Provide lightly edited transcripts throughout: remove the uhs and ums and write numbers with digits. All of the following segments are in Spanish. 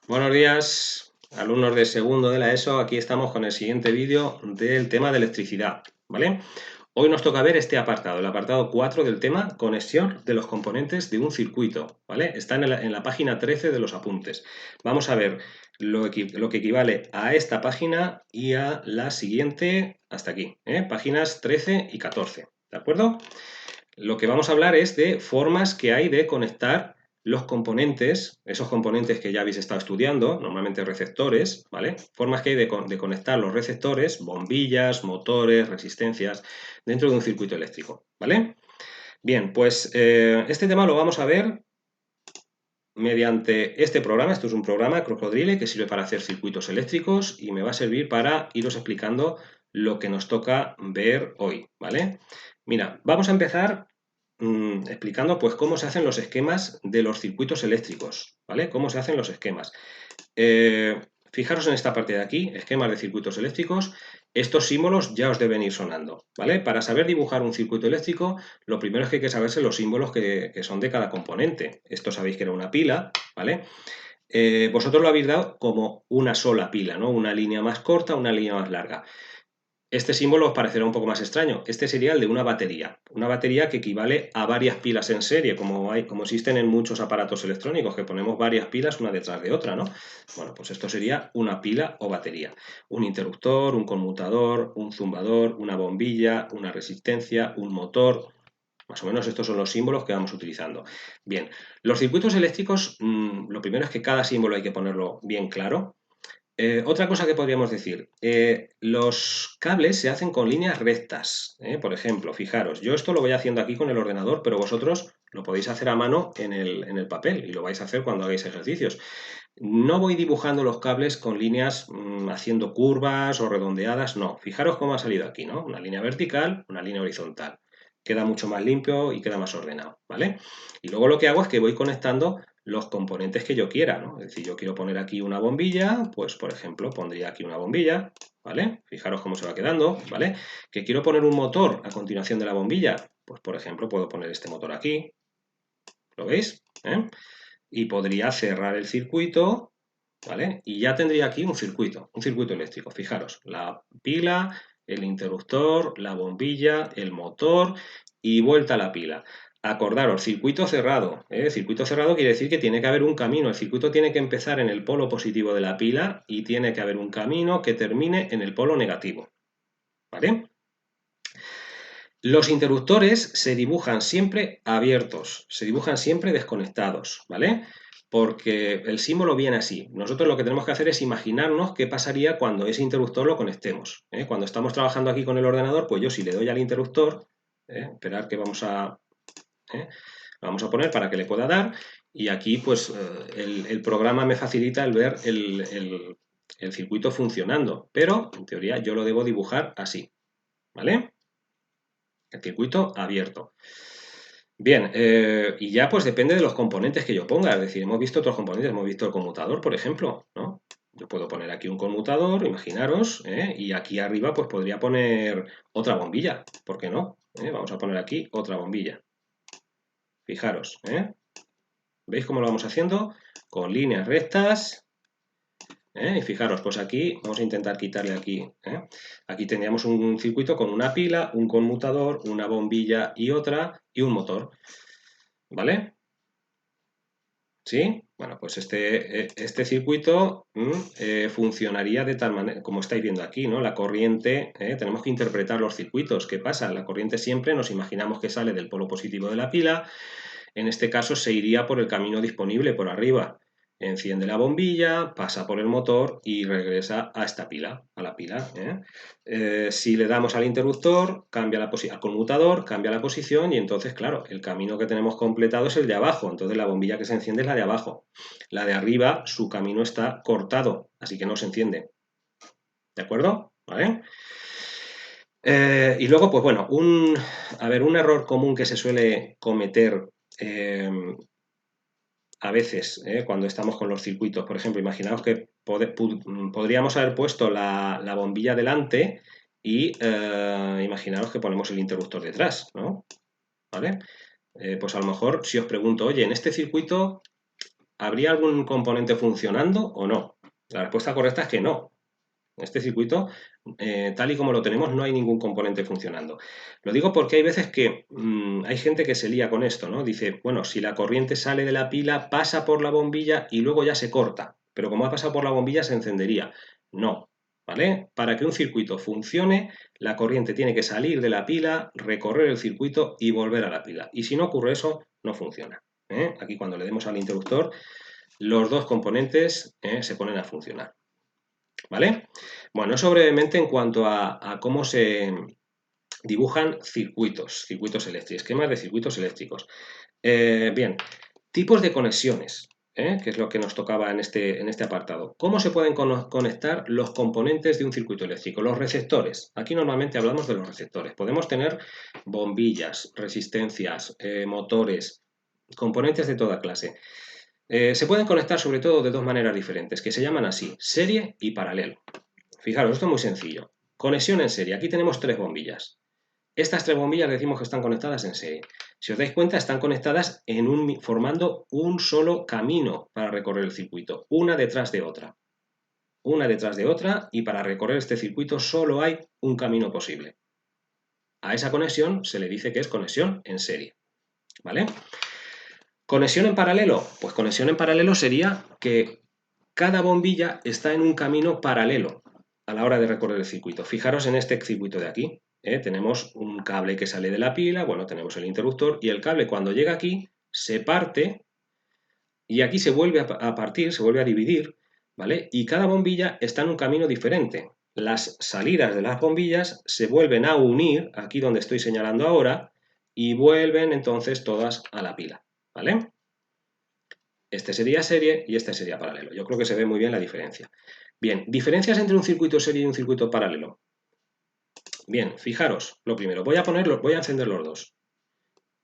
Buenos días, alumnos de segundo de la ESO. Aquí estamos con el siguiente vídeo del tema de electricidad, ¿vale? Hoy nos toca ver este apartado, el apartado 4 del tema conexión de los componentes de un circuito, ¿vale? Está en la página 13 de los apuntes. Vamos a ver lo que equivale a esta página y a la siguiente hasta aquí, páginas 13 y 14, ¿de acuerdo? Lo que vamos a hablar es de formas que hay de conectar los componentes, esos componentes que ya habéis estado estudiando, normalmente receptores, ¿vale? Formas que hay de conectar los receptores, bombillas, motores, resistencias, dentro de un circuito eléctrico, ¿vale? Bien, pues este tema lo vamos a ver mediante este programa. Esto es un programa Crocodrile que sirve para hacer circuitos eléctricos y me va a servir para iros explicando lo que nos toca ver hoy, ¿vale? Mira, vamos a empezar explicando pues cómo se hacen los esquemas de los circuitos eléctricos, ¿vale? Cómo se hacen los esquemas. Fijaros en esta parte de aquí, esquemas de circuitos eléctricos. Estos símbolos ya os deben ir sonando, ¿vale? Para saber dibujar un circuito eléctrico, lo primero es que hay que saberse los símbolos que son de cada componente. Esto sabéis que era una pila, ¿vale? Vosotros lo habéis dado como una sola pila, ¿no? Una línea más corta, una línea más larga. Este símbolo os parecerá un poco más extraño. Este sería el de una batería que equivale a varias pilas en serie, como existen en muchos aparatos electrónicos, que ponemos varias pilas una detrás de otra, ¿no? Bueno, pues esto sería una pila o batería. Un interruptor, un conmutador, un zumbador, una bombilla, una resistencia, un motor. Más o menos estos son los símbolos que vamos utilizando. Bien, los circuitos eléctricos, lo primero es que cada símbolo hay que ponerlo bien claro. Otra cosa que podríamos decir, los cables se hacen con líneas rectas. Por ejemplo, fijaros, yo esto lo voy haciendo aquí con el ordenador, pero vosotros lo podéis hacer a mano en el papel y lo vais a hacer cuando hagáis ejercicios. No voy dibujando los cables con líneas haciendo curvas o redondeadas, no. Fijaros cómo ha salido aquí, ¿no? Una línea vertical, una línea horizontal. Queda mucho más limpio y queda más ordenado, ¿vale? Y luego lo que hago es que voy conectando los componentes que yo quiera, ¿no? Es decir, yo quiero poner aquí una bombilla, pues por ejemplo pondría aquí una bombilla, ¿vale? Fijaros cómo se va quedando, ¿vale? Que quiero poner un motor a continuación de la bombilla, pues por ejemplo puedo poner este motor aquí, ¿lo veis? Y podría cerrar el circuito, ¿vale? Y ya tendría aquí un circuito eléctrico. Fijaros, la pila, el interruptor, la bombilla, el motor y vuelta a la pila. Acordaros, circuito cerrado. Circuito cerrado quiere decir que tiene que haber un camino. El circuito tiene que empezar en el polo positivo de la pila y tiene que haber un camino que termine en el polo negativo. ¿Vale? Los interruptores se dibujan siempre abiertos, se dibujan siempre desconectados, ¿vale? Porque el símbolo viene así. Nosotros lo que tenemos que hacer es imaginarnos qué pasaría cuando ese interruptor lo conectemos. Cuando estamos trabajando aquí con el ordenador, pues yo si le doy al interruptor, esperar que ¿eh? vamos a poner para que le pueda dar, y aquí pues el programa me facilita el ver el circuito funcionando, pero en teoría yo lo debo dibujar así, ¿vale? El circuito abierto. Bien, y ya pues depende de los componentes que yo ponga. Es decir, hemos visto otros componentes, hemos visto el conmutador, por ejemplo, ¿no? Yo puedo poner aquí un conmutador, imaginaros, y aquí arriba pues podría poner otra bombilla, ¿por qué no? Vamos a poner aquí otra bombilla. Fijaros, ¿veis cómo lo vamos haciendo? Con líneas rectas. Y fijaros, pues aquí vamos a intentar quitarle aquí. Aquí tendríamos un circuito con una pila, un conmutador, una bombilla y otra, y un motor. ¿Vale? ¿Sí? Bueno, pues este circuito funcionaría de tal manera, como estáis viendo aquí, ¿no? La corriente, tenemos que interpretar los circuitos. ¿Qué pasa? La corriente siempre nos imaginamos que sale del polo positivo de la pila. En este caso se iría por el camino disponible por arriba. Enciende la bombilla, pasa por el motor y regresa a esta pila, a la pila. Si le damos al interruptor, cambia al conmutador, cambia la posición y entonces, claro, el camino que tenemos completado es el de abajo. Entonces la bombilla que se enciende es la de abajo. La de arriba, su camino está cortado, así que no se enciende. ¿De acuerdo? ¿Vale? Y luego, pues bueno, un error común que se suele cometer a veces, cuando estamos con los circuitos. Por ejemplo, imaginaos que podríamos haber puesto la bombilla delante y imaginaos que ponemos el interruptor detrás, ¿no? ¿Vale? Pues a lo mejor si os pregunto, oye, en este circuito, ¿habría algún componente funcionando o no? La respuesta correcta es que no. En este circuito, tal y como lo tenemos, no hay ningún componente funcionando. Lo digo porque hay veces que hay gente que se lía con esto, ¿no? Dice, bueno, si la corriente sale de la pila, pasa por la bombilla y luego ya se corta. Pero como ha pasado por la bombilla, se encendería. No, ¿vale? Para que un circuito funcione, la corriente tiene que salir de la pila, recorrer el circuito y volver a la pila. Y si no ocurre eso, no funciona. Aquí cuando le demos al interruptor, los dos componentes se ponen a funcionar. ¿Vale? Bueno, eso brevemente en cuanto a cómo se dibujan circuitos eléctricos, esquemas de circuitos eléctricos. Bien, tipos de conexiones, que es lo que nos tocaba en este apartado. ¿Cómo se pueden conectar los componentes de un circuito eléctrico? Los receptores. Aquí normalmente hablamos de los receptores. Podemos tener bombillas, resistencias, motores, componentes de toda clase. Se pueden conectar sobre todo de dos maneras diferentes, que se llaman así, serie y paralelo. Fijaros, esto es muy sencillo. Conexión en serie. Aquí tenemos tres bombillas. Estas tres bombillas decimos que están conectadas en serie. Si os dais cuenta, están conectadas formando un solo camino para recorrer el circuito, una detrás de otra. Una detrás de otra, y para recorrer este circuito solo hay un camino posible. A esa conexión se le dice que es conexión en serie. ¿Vale? ¿Conexión en paralelo? Pues conexión en paralelo sería que cada bombilla está en un camino paralelo a la hora de recorrer el circuito. Fijaros en este circuito de aquí. Tenemos un cable que sale de la pila, bueno, tenemos el interruptor y el cable cuando llega aquí se parte y aquí se vuelve a partir, se vuelve a dividir, ¿vale? Y cada bombilla está en un camino diferente. Las salidas de las bombillas se vuelven a unir, aquí donde estoy señalando ahora, y vuelven entonces todas a la pila, ¿vale? Este sería serie y este sería paralelo. Yo creo que se ve muy bien la diferencia. Bien, diferencias entre un circuito serie y un circuito paralelo. Bien, fijaros, lo primero, voy a encender los dos.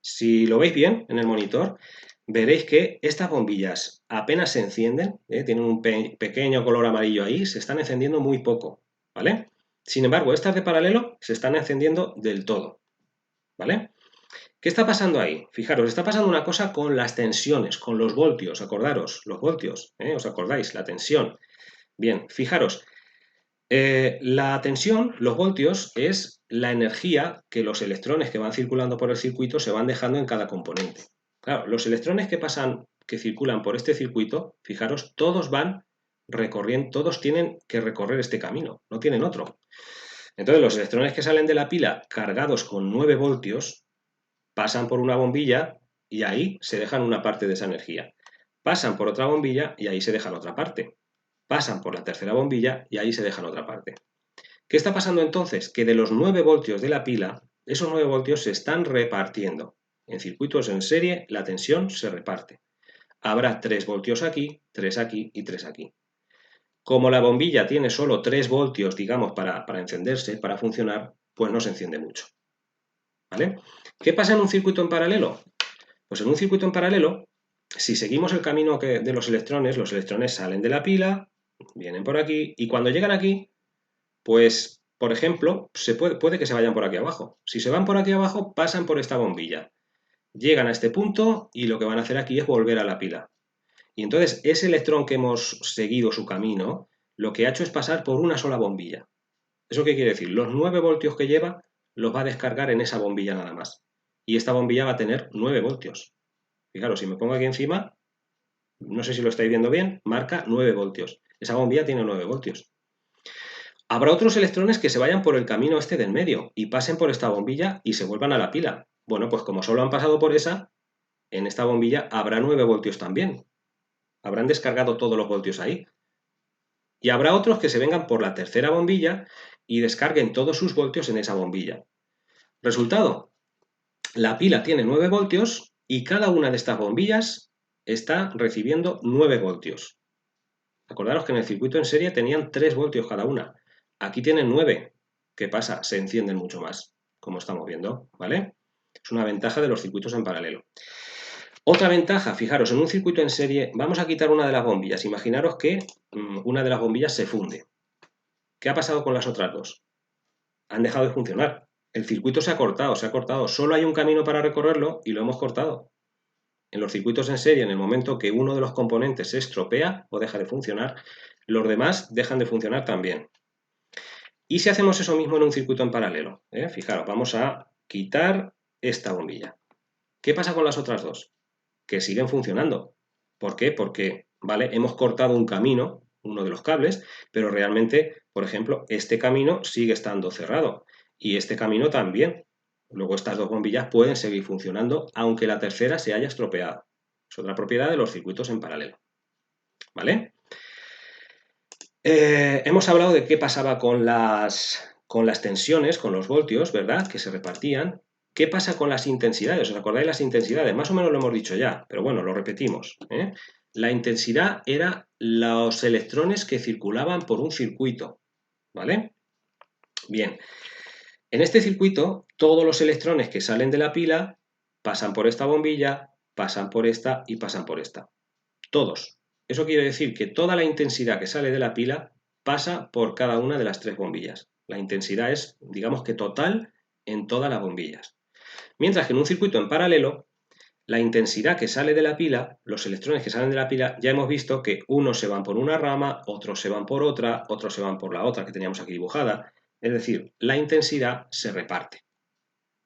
Si lo veis bien en el monitor, veréis que estas bombillas apenas se encienden, tienen un pequeño color amarillo ahí, se están encendiendo muy poco, ¿vale? Sin embargo, estas de paralelo se están encendiendo del todo, ¿vale? ¿Qué está pasando ahí? Fijaros, está pasando una cosa con las tensiones, con los voltios, acordaros, los voltios, ¿os acordáis? La tensión. Bien, fijaros, la tensión, los voltios, es la energía que los electrones que van circulando por el circuito se van dejando en cada componente. Claro, los electrones que circulan por este circuito, fijaros, todos van recorriendo, todos tienen que recorrer este camino, no tienen otro. Entonces, los electrones que salen de la pila cargados con 9 voltios, pasan por una bombilla y ahí se dejan una parte de esa energía. Pasan por otra bombilla y ahí se dejan otra parte. Pasan por la tercera bombilla y ahí se dejan otra parte. ¿Qué está pasando entonces? Que de los 9 voltios de la pila, esos 9 voltios se están repartiendo. En circuitos en serie, la tensión se reparte. Habrá 3 voltios aquí, 3 aquí y 3 aquí. Como la bombilla tiene solo 3 voltios, digamos, para encenderse, para funcionar, pues no se enciende mucho. ¿Vale? ¿Qué pasa en un circuito en paralelo? Pues en un circuito en paralelo, si seguimos el camino de los electrones salen de la pila, vienen por aquí, y cuando llegan aquí, pues, por ejemplo, puede que se vayan por aquí abajo. Si se van por aquí abajo, pasan por esta bombilla. Llegan a este punto y lo que van a hacer aquí es volver a la pila. Y entonces ese electrón que hemos seguido su camino, lo que ha hecho es pasar por una sola bombilla. ¿Eso qué quiere decir? Los 9 voltios que lleva los va a descargar en esa bombilla nada más. Y esta bombilla va a tener 9 voltios. Fijaros, si me pongo aquí encima, no sé si lo estáis viendo bien, marca 9 voltios. Esa bombilla tiene 9 voltios. Habrá otros electrones que se vayan por el camino este del medio y pasen por esta bombilla y se vuelvan a la pila. Bueno, pues como solo han pasado por esa, en esta bombilla habrá 9 voltios también. Habrán descargado todos los voltios ahí. Y habrá otros que se vengan por la tercera bombilla y descarguen todos sus voltios en esa bombilla. Resultado, la pila tiene 9 voltios y cada una de estas bombillas está recibiendo 9 voltios. Acordaros que en el circuito en serie tenían 3 voltios cada una. Aquí tienen 9. ¿Qué pasa? Se encienden mucho más, como estamos viendo, ¿vale? Es una ventaja de los circuitos en paralelo. Otra ventaja, fijaros, en un circuito en serie vamos a quitar una de las bombillas. Imaginaros que una de las bombillas se funde. ¿Qué ha pasado con las otras dos? Han dejado de funcionar. El circuito se ha cortado. Solo hay un camino para recorrerlo y lo hemos cortado. en los circuitos en serie, en el momento que uno de los componentes se estropea o deja de funcionar, los demás dejan de funcionar también. ¿Y si hacemos eso mismo en un circuito en paralelo? Fijaros, vamos a quitar esta bombilla. ¿Qué pasa con las otras dos? Que siguen funcionando. ¿Por qué? Porque, ¿vale? Hemos cortado un camino, uno de los cables, pero realmente, por ejemplo, este camino sigue estando cerrado y este camino también. Luego estas dos bombillas pueden seguir funcionando, aunque la tercera se haya estropeado. Es otra propiedad de los circuitos en paralelo. ¿Vale? Hemos hablado de qué pasaba con las tensiones, con los voltios, ¿verdad? Que se repartían. ¿Qué pasa con las intensidades? ¿Os acordáis las intensidades? Más o menos lo hemos dicho ya, pero bueno, lo repetimos. La intensidad era los electrones que circulaban por un circuito, ¿vale? Bien, en este circuito, todos los electrones que salen de la pila pasan por esta bombilla, pasan por esta y pasan por esta. Todos. Eso quiere decir que toda la intensidad que sale de la pila pasa por cada una de las tres bombillas. La intensidad es, digamos que total en todas las bombillas. Mientras que en un circuito en paralelo, la intensidad que sale de la pila, los electrones que salen de la pila, ya hemos visto que unos se van por una rama, otros se van por otra, otros se van por la otra que teníamos aquí dibujada. Es decir, la intensidad se reparte.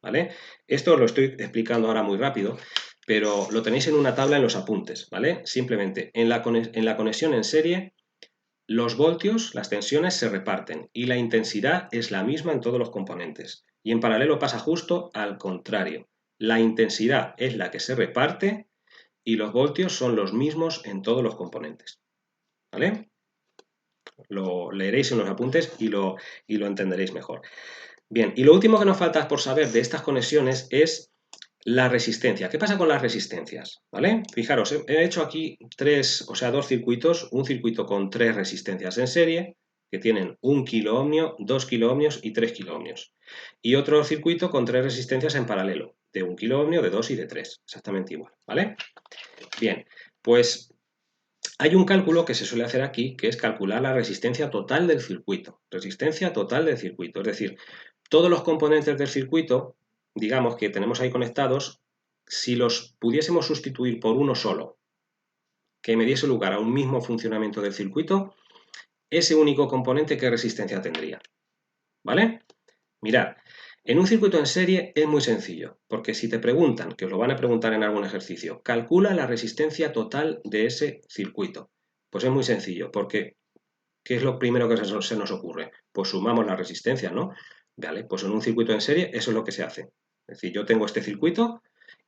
¿Vale? Esto os lo estoy explicando ahora muy rápido, pero lo tenéis en una tabla en los apuntes, ¿vale? Simplemente, en la conexión en serie, los voltios, las tensiones se reparten y la intensidad es la misma en todos los componentes. Y en paralelo pasa justo al contrario. La intensidad es la que se reparte y los voltios son los mismos en todos los componentes. ¿Vale? Lo leeréis en los apuntes y lo entenderéis mejor. Bien, y lo último que nos falta por saber de estas conexiones es la resistencia. ¿Qué pasa con las resistencias? ¿Vale? Fijaros, he hecho aquí dos circuitos, un circuito con 3 resistencias en serie, que tienen 1 kiloohmio, 2 kiloohmios y 3 kiloohmios. Y otro circuito con 3 resistencias en paralelo, de 1 kiloohmio, de 2 y de 3, exactamente igual, ¿vale? Bien, pues hay un cálculo que se suele hacer aquí, que es calcular la resistencia total del circuito. Resistencia total del circuito, es decir, todos los componentes del circuito, digamos que tenemos ahí conectados, si los pudiésemos sustituir por uno solo, que me diese lugar a un mismo funcionamiento del circuito, ese único componente, ¿qué resistencia tendría? ¿Vale? Mirad, en un circuito en serie es muy sencillo, porque si te preguntan, que os lo van a preguntar en algún ejercicio, calcula la resistencia total de ese circuito. Pues es muy sencillo, porque ¿qué es lo primero que se nos ocurre? Pues sumamos la resistencia, ¿no? Vale, pues en un circuito en serie eso es lo que se hace. Es decir, yo tengo este circuito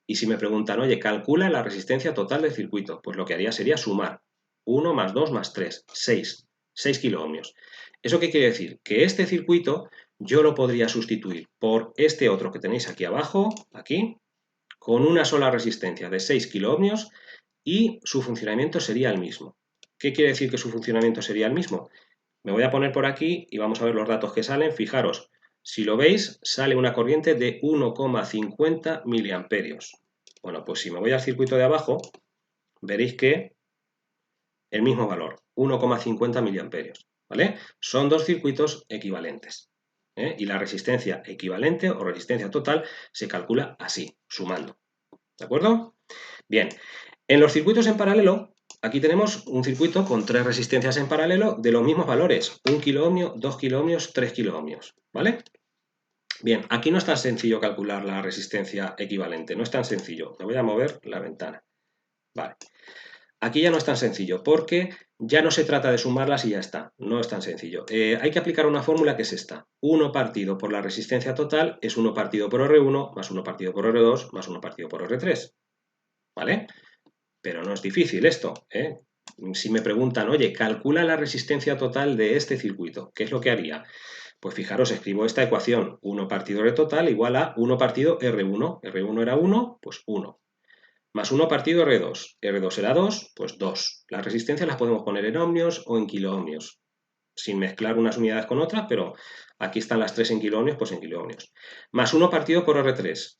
y si me preguntan, oye, calcula la resistencia total del circuito, pues lo que haría sería sumar 1 más 2 más 3, 6 kiloohmios. ¿Eso qué quiere decir? Que este circuito yo lo podría sustituir por este otro que tenéis aquí abajo, aquí, con una sola resistencia de 6 kiloohmios y su funcionamiento sería el mismo. ¿Qué quiere decir que su funcionamiento sería el mismo? Me voy a poner por aquí y vamos a ver los datos que salen. Fijaros, si lo veis, sale una corriente de 1,50 miliamperios. Bueno, pues si me voy al circuito de abajo, veréis que el mismo valor, 1,50 miliamperios. ¿Vale? Son dos circuitos equivalentes. Y la resistencia equivalente o resistencia total se calcula así, sumando. ¿De acuerdo? Bien, en los circuitos en paralelo, aquí tenemos un circuito con 3 resistencias en paralelo de los mismos valores, 1 kiloohmio, 2 kiloohmios, 3 kiloohmios, ¿vale? Bien, aquí no es tan sencillo calcular la resistencia equivalente, no es tan sencillo. Me voy a mover la ventana. Vale. Aquí ya no es tan sencillo, porque ya no se trata de sumarlas y ya está. No es tan sencillo. Hay que aplicar una fórmula que es esta. 1 partido por la resistencia total es 1 partido por R1 más 1 partido por R2 más 1 partido por R3. ¿Vale? Pero no es difícil esto, ¿eh? Si me preguntan, oye, calcula la resistencia total de este circuito, ¿qué es lo que haría? Pues fijaros, escribo esta ecuación, 1 partido R total igual a 1 partido R1. R1 era 1, pues 1. Más 1 partido R2. R2 era 2, pues 2. Las resistencias las podemos poner en ohmios o en kiloohmios, sin mezclar unas unidades con otras, pero aquí están las 3 en kiloohmios, pues en kiloohmios. Más 1 partido por R3.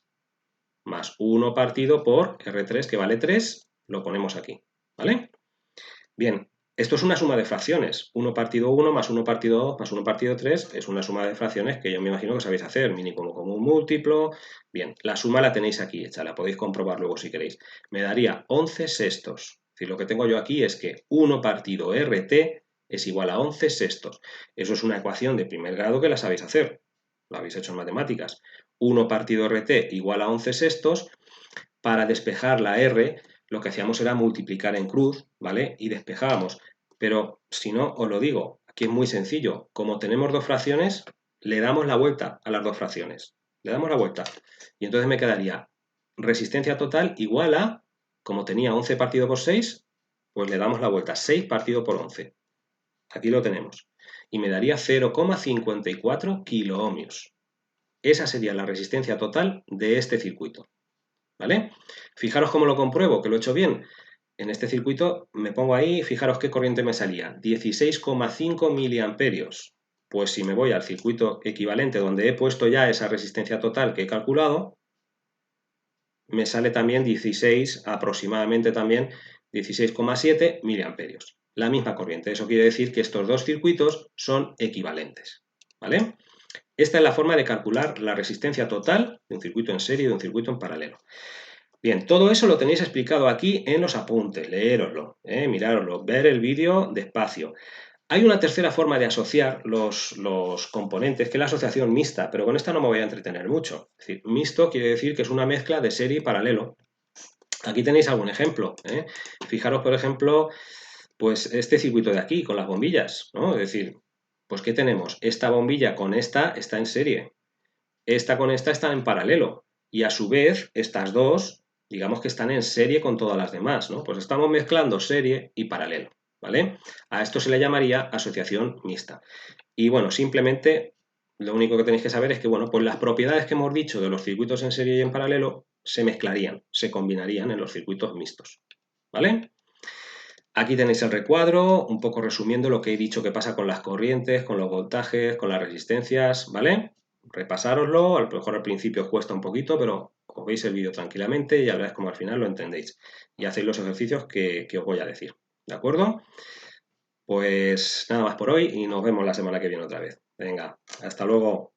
Más 1 partido por R3, que vale 3, lo ponemos aquí, ¿vale? Bien, Esto es una suma de fracciones. 1 partido 1 más 1 partido 2 más 1 partido 3 es una suma de fracciones que yo me imagino que sabéis hacer. Mínimo común múltiplo. Bien, la suma la tenéis aquí hecha, la podéis comprobar luego si queréis. Me daría 11 sextos. Es decir, lo que tengo yo aquí es que 1 partido RT es igual a 11 sextos. Eso es una ecuación de primer grado que la sabéis hacer. La habéis hecho en matemáticas. 1 partido RT igual a 11 sextos. Para despejar la R, lo que hacíamos era multiplicar en cruz, ¿vale? Y despejábamos. Pero si no, os lo digo, aquí es muy sencillo. Como tenemos dos fracciones, le damos la vuelta a las dos fracciones. Le damos la vuelta. Y entonces me quedaría resistencia total igual a, como tenía 11 partido por 6, pues le damos la vuelta. 6 partido por 11. Aquí lo tenemos. Y me daría 0,54 kiloohmios. Esa sería la resistencia total de este circuito. ¿Vale? Fijaros cómo lo compruebo, que lo he hecho bien. En este circuito me pongo ahí, fijaros qué corriente me salía, 16,5 miliamperios. Pues si me voy al circuito equivalente donde he puesto ya esa resistencia total que he calculado, me sale también 16, aproximadamente también 16,7 miliamperios. La misma corriente. Eso quiere decir que estos dos circuitos son equivalentes. ¿Vale? Esta es la forma de calcular la resistencia total de un circuito en serie y de un circuito en paralelo. Bien, todo eso lo tenéis explicado aquí en los apuntes, leéroslo, mirároslo, ver el vídeo despacio. Hay una tercera forma de asociar los componentes, que es la asociación mixta, pero con esta no me voy a entretener mucho. Es decir, mixto quiere decir que es una mezcla de serie y paralelo. Aquí tenéis algún ejemplo. Fijaros, por ejemplo, pues este circuito de aquí, con las bombillas, ¿no? Es decir, pues ¿qué tenemos? Esta bombilla con esta está en serie, esta con esta está en paralelo, y a su vez estas dos, digamos que están en serie con todas las demás, ¿no? Pues estamos mezclando serie y paralelo, ¿vale? A esto se le llamaría asociación mixta. Y bueno, simplemente lo único que tenéis que saber es que, bueno, pues las propiedades que hemos dicho de los circuitos en serie y en paralelo se mezclarían, se combinarían en los circuitos mixtos, ¿vale? Aquí tenéis el recuadro, un poco resumiendo lo que he dicho que pasa con las corrientes, con los voltajes, con las resistencias, ¿vale? Repasároslo, a lo mejor al principio os cuesta un poquito, pero os veis el vídeo tranquilamente y ya veréis como al final lo entendéis. Y hacéis los ejercicios que os voy a decir, ¿de acuerdo? Pues nada más por hoy y nos vemos la semana que viene otra vez. Venga, hasta luego.